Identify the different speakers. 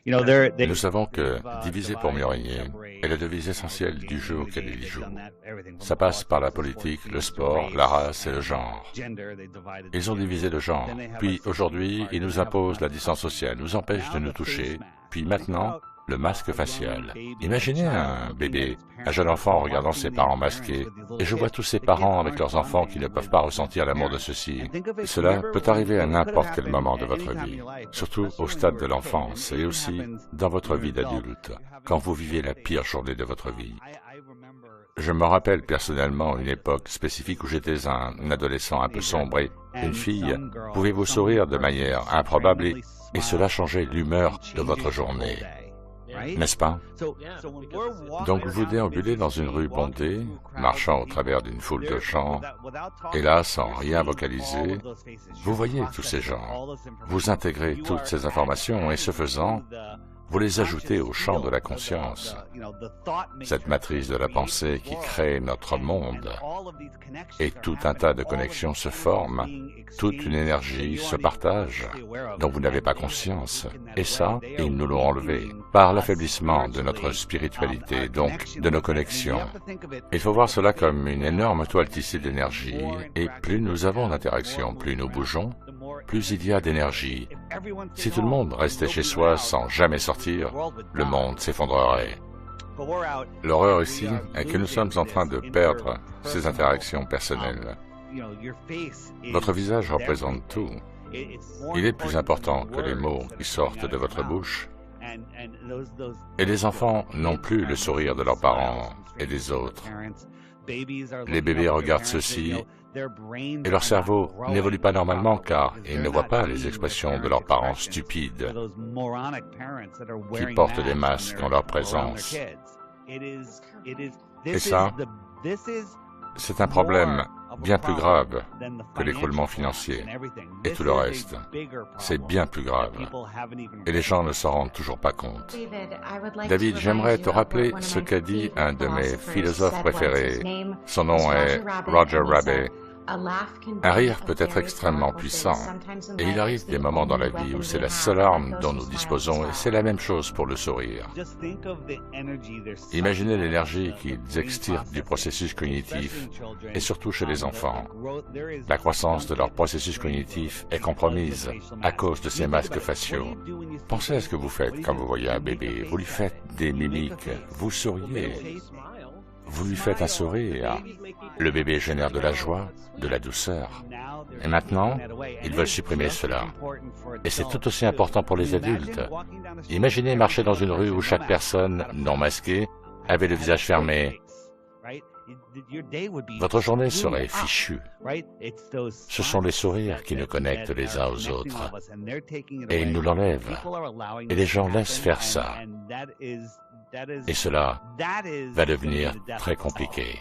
Speaker 1: Nous savons que diviser pour mieux régner est la devise essentielle du jeu auquel ils jouent. Ça passe par la politique, le sport, la race et le genre. Ils ont divisé le genre, puis aujourd'hui, ils nous imposent la distance sociale, nous empêchent de nous toucher, puis maintenant, le masque facial. Imaginez un bébé, un jeune enfant regardant ses parents masqués, et je vois tous ces parents avec leurs enfants qui ne peuvent pas ressentir l'amour de ceux-ci. Cela peut arriver à n'importe quel moment de votre vie, surtout au stade de l'enfance et aussi dans votre vie d'adulte, quand vous vivez la pire journée de votre vie. Je me rappelle personnellement une époque spécifique où j'étais un adolescent un peu sombre et une fille pouvait vous sourire de manière improbable et cela changeait l'humeur de votre journée. N'est-ce pas? Donc vous déambulez dans une rue bondée, marchant au travers d'une foule de gens, et là, sans rien vocaliser, vous voyez tous ces gens, vous intégrez toutes ces informations et ce faisant, vous les ajoutez au champ de la conscience, cette matrice de la pensée qui crée notre monde, et tout un tas de connexions se forment, toute une énergie se partage, dont vous n'avez pas conscience, et ça, ils nous l'ont enlevé, par l'affaiblissement de notre spiritualité, donc de nos connexions. Il faut voir cela comme une énorme toile tissée d'énergie, et plus nous avons d'interactions, plus nous bougeons, plus il y a d'énergie. Si tout le monde restait chez soi sans jamais sortir, le monde s'effondrerait. L'horreur ici est que nous sommes en train de perdre ces interactions personnelles. Votre visage représente tout. Il est plus important que les mots qui sortent de votre bouche. Et les enfants n'ont plus le sourire de leurs parents et des autres. Les bébés regardent ceci et leur cerveau n'évolue pas normalement car ils ne voient pas les expressions de leurs parents stupides qui portent des masques en leur présence. Et ça, c'est un problème bien plus grave que l'écroulement financier et tout le reste. C'est bien plus grave. Et les gens ne s'en rendent toujours pas compte. David, j'aimerais te rappeler ce qu'a dit un de mes philosophes préférés. Son nom est Roger Rabbit. Un rire peut être extrêmement puissant, et il arrive des moments dans la vie où c'est la seule arme dont nous disposons, et c'est la même chose pour le sourire. Imaginez l'énergie qu'ils extirpent du processus cognitif, et surtout chez les enfants. La croissance de leur processus cognitif est compromise à cause de ces masques faciaux. Pensez à ce que vous faites quand vous voyez un bébé, vous lui faites des mimiques, vous souriez. Vous lui faites un sourire. Le bébé génère de la joie, de la douceur. Et maintenant, ils veulent supprimer cela. Et c'est tout aussi important pour les adultes. Imaginez marcher dans une rue où chaque personne, non masquée, avait le visage fermé. Votre journée serait fichue. Ce sont les sourires qui nous connectent les uns aux autres. Et ils nous l'enlèvent. Et les gens laissent faire ça. Et cela va devenir très compliqué.